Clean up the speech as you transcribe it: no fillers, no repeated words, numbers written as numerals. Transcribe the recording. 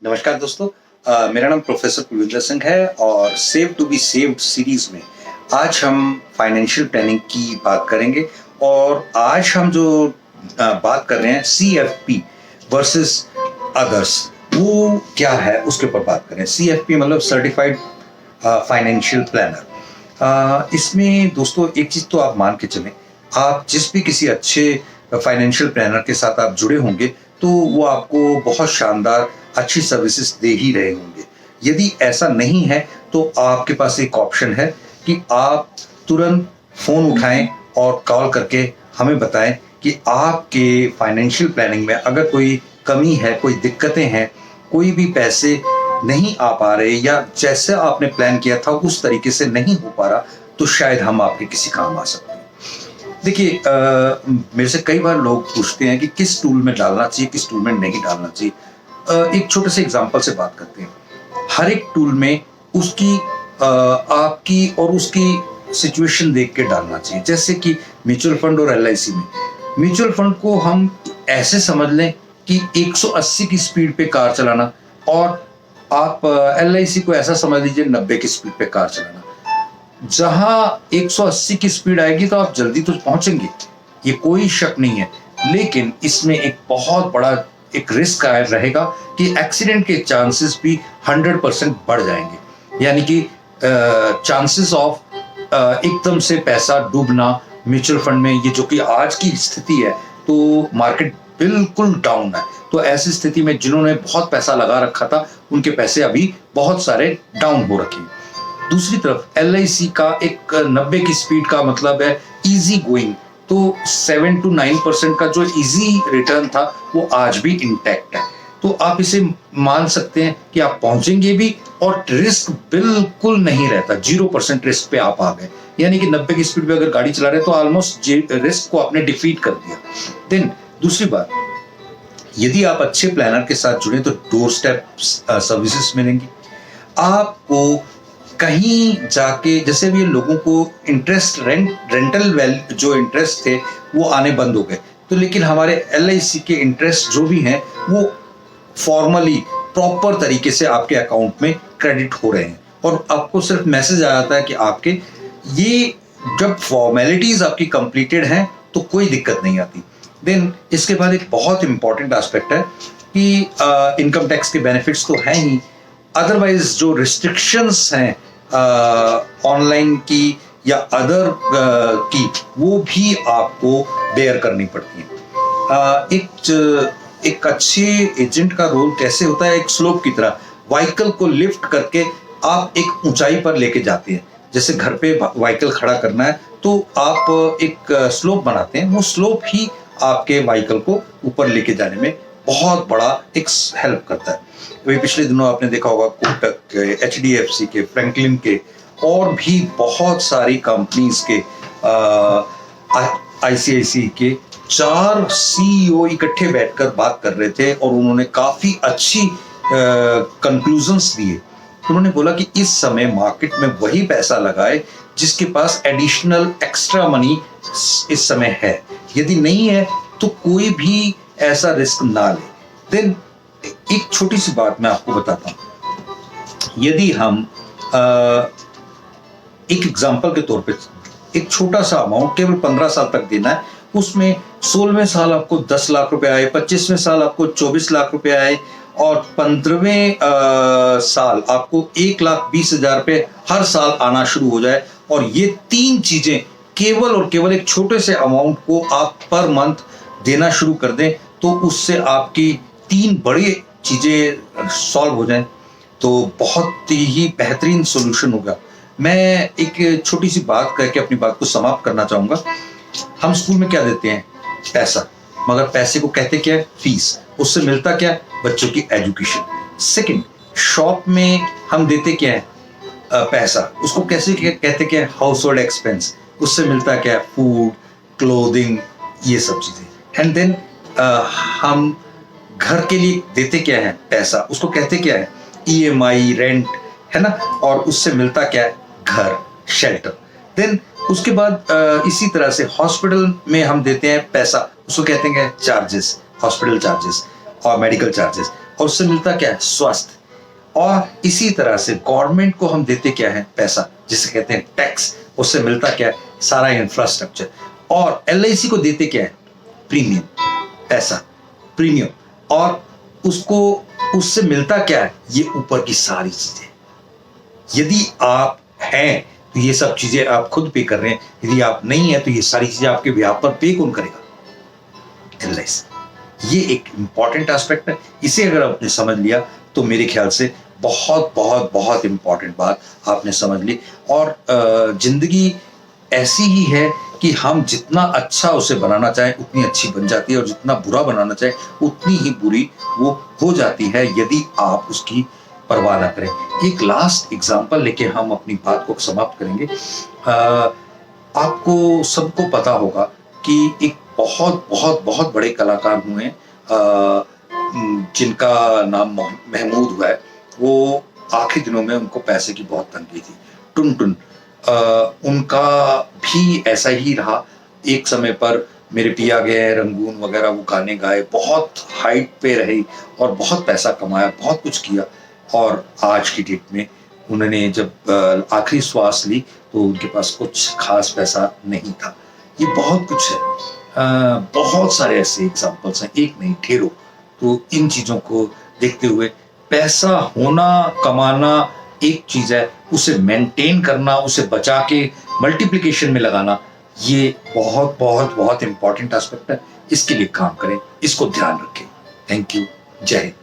नमस्कार दोस्तों। मेरा नाम प्रोफेसर कुलविंदर सिंह है और save to be saved series में आज हम फाइनेंशियल प्लानिंग की बात करेंगे। और आज हम जो बात कर रहे हैं CFP वर्सेस अदर्स, वो क्या है उसके ऊपर बात करें। CFP मतलब सर्टिफाइड फाइनेंशियल प्लानर। इसमें दोस्तों एक चीज तो आप मान के चलें, आप जिस भी किसी अच्छे फाइनेंशियल प्लानर के साथ आप जुड़े होंगे तो वो आपको बहुत शानदार अच्छी सर्विसेज दे ही रहे होंगे। यदि ऐसा नहीं है तो आपके पास एक ऑप्शन है कि आप तुरंत फोन उठाएं और कॉल करके हमें बताएं कि आपके फाइनेंशियल प्लानिंग में अगर कोई कमी है, कोई दिक्कतें हैं, कोई भी पैसे नहीं आ पा रहे या जैसे आपने प्लान किया था उस तरीके से नहीं हो पा रहा, तो शायद हम आपके किसी काम आ सकते हैं। देखिए, मेरे से कई बार लोग पूछते हैं कि किस टूल में डालना चाहिए, किस टूल में नहीं डालना चाहिए। एक छोटे से एग्जांपल से बात करते हैं। हर एक टूल में उसकी आपकी और उसकी सिचुएशन देख के डालना चाहिए। जैसे कि म्यूचुअल फंड और LIC में, म्यूचुअल फंड को हम ऐसे समझ लें कि 180 की स्पीड पे कार चलाना, और आप LIC को ऐसा समझ लीजिए 90 की स्पीड पे कार चलाना। जहां 180 की स्पीड आएगी तो आप जल्दी तो पहुंचेंगे, ये कोई शक नहीं है, लेकिन इसमें एक बहुत बड़ा एक रिस्क रहेगा कि एक्सीडेंट के चांसेस भी 100% बढ़ जाएंगे। यानी कि चांसेस ऑफ एकदम से पैसा डूबना म्यूचुअल फंड में, ये जो कि आज की स्थिति है तो मार्केट बिल्कुल डाउन है, तो ऐसी स्थिति में जिन्होंने बहुत पैसा लगा रखा था उनके पैसे अभी बहुत सारे डाउन हो रखे हैं। दूसरी तरफ LIC का एक 90 की स्पीड का मतलब है इजी गोइंग, तो 7 to 9% का जो इजी रिटर्न था वो आज भी इंटैक्ट है। तो आप इसे मान सकते हैं कि आप पहुंचेंगे भी और रिस्क बिल्कुल नहीं रहता, 0% रिस्क पे आप आ गए। यानी कि 90 की स्पीड पे अगर गाड़ी चला रहे हैं तो ऑलमोस्ट रिस्क को आपने डिफीट कर दिया। देन दूसरी बात, यदि आप अच्छे प्लानर के साथ जुड़े तो डोर स्टेप सर्विसेज मिलेंगी आपको। कहीं जाके जैसे भी लोगों को इंटरेस्ट रेंटल वैल्यू जो इंटरेस्ट थे वो आने बंद हो गए, तो लेकिन हमारे LIC के इंटरेस्ट जो भी हैं वो फॉर्मली प्रॉपर तरीके से आपके अकाउंट में क्रेडिट हो रहे हैं, और आपको सिर्फ मैसेज आ जाता है कि आपके ये जब फॉर्मेलिटीज आपकी कंप्लीटेड हैं तो कोई दिक्कत नहीं आती। देन इसके बाद एक बहुत इंपॉर्टेंट एस्पेक्ट है कि इनकम टैक्स के बेनिफिट्स तो हैं ही, अदरवाइज जो रिस्ट्रिक्शंस हैं ऑनलाइन की या अदर की, वो भी आपको बेयर करनी पड़ती है। एक अच्छे एजेंट का रोल कैसे होता है, एक स्लोप की तरह व्हीकल को लिफ्ट करके आप एक ऊंचाई पर लेके जाते हैं। जैसे घर पे व्हीकल खड़ा करना है तो आप एक स्लोप बनाते हैं, वो स्लोप ही आपके व्हीकल को ऊपर लेके जाने में बहुत बड़ा एक हेल्प करता है। वही पिछले दिनों आपने देखा होगा कोटक के, HDFC के, फ्रैंकलिन के और भी बहुत सारी कंपनीज के, ICICI के 4 CEO इकट्ठे बैठकर बात कर रहे थे और उन्होंने काफी अच्छी कंक्लूजन्स दिए। उन्होंने बोला कि इस समय मार्केट में वही पैसा लगाए जिसके पास एडिशनल एक्स्ट्रा मनी इस समय है, यदि नहीं है तो कोई भी ऐसा रिस्क ना ले। देन एक छोटी सी बात मैं आपको बताता हूं, यदि हम एक एग्जांपल के तौर पे एक छोटा सा अमाउंट केवल 15 साल तक देना है, उसमें 16वें साल आपको 10 लाख रुपए आए, 25वें साल आपको 24 लाख रुपए आए और 15वें साल आपको 1,20,000 रुपए हर साल आना शुरू हो जाए, और ये 3 चीजें केवल और केवल एक छोटे से अमाउंट को आप पर मंथ देना शुरू कर दें, तो उससे आपकी 3 बड़ी चीजें सॉल्व हो जाएं, तो बहुत ही बेहतरीन सॉल्यूशन होगा। मैं एक छोटी सी बात करके अपनी बात को समाप्त करना चाहूंगा। हम स्कूल में क्या देते हैं? पैसा, मगर पैसे को कहते क्या है? फीस। उससे मिलता क्या है? बच्चों की एजुकेशन। सेकंड, शॉप में हम देते क्या है? पैसा। उसको कैसे कहते क्या है? House hold expense. उससे मिलता क्या है? फूड, क्लोथिंग, ये सब चीजें। एंड देन हम घर के लिए देते क्या है? पैसा। उसको कहते क्या है? EMI, रेंट, है ना, और उससे मिलता क्या है? घर, शेल्टर। देन उसके बाद इसी तरह से हॉस्पिटल में हम देते हैं पैसा, उसको कहते हैं चार्जेस, हॉस्पिटल चार्जेस। और मेडिकल चार्जेस, और उससे मिलता क्या है? स्वास्थ्य। और इसी तरह से गवर्नमेंट को हम देते क्या है? पैसा, जिसे कहते हैं टैक्स। उससे मिलता क्या है? सारा इंफ्रास्ट्रक्चर। और एलआईसी को देते क्या है? प्रीमियम, पैसा, प्रीमियम। और उसको, उससे मिलता क्या है? ये ऊपर की सारी चीजें। यदि आप हैं तो ये सब चीजें आप खुद पे कर रहे हैं, यदि आप नहीं है तो ये सारी चीजें आपके ब्याह पर पे कौन करेगा? एलआईसी। ये एक इंपॉर्टेंट एस्पेक्ट है। इसे अगर आपने समझ लिया तो मेरे ख्याल से बहुत बहुत बहुत इंपॉर्टेंट बात आपने समझ ली। और जिंदगी ऐसी ही है कि हम जितना अच्छा उसे बनाना चाहें उतनी अच्छी बन जाती है, और जितना बुरा बनाना चाहें उतनी ही बुरी वो हो जाती है, यदि आप उसकी परवाह ना करें। एक लास्ट एग्जांपल लेके हम अपनी बात को समाप्त करेंगे। आपको सबको पता होगा कि एक बहुत बहुत बहुत बड़े कलाकार हुए हैं, जिनका नाम महमूद हुआ है। वो आखिरी दिनों में उनको पैसे की बहुत तंगी थी। टुन टुन, उनका भी ऐसा ही रहा। एक समय पर मेरे पिया गए, रंगून वगैरह वो गाने गाए, बहुत हाइट पे रही और बहुत पैसा कमाया, बहुत कुछ किया। और आज की डेट में उन्होंने जब आखिरी श्वास ली तो उनके पास कुछ खास पैसा नहीं था। ये बहुत कुछ है। बहुत सारे ऐसे एग्जाम्पल्स हैं, एक नहीं ढेरों। तो इन चीजों को देखते हुए पैसा होना, कमाना एक चीज है, उसे मेंटेन करना, उसे बचा के मल्टीप्लिकेशन में लगाना, ये बहुत बहुत बहुत इंपॉर्टेंट एस्पेक्ट है। इसके लिए काम करें, इसको ध्यान रखें। Thank you. जय हिंद।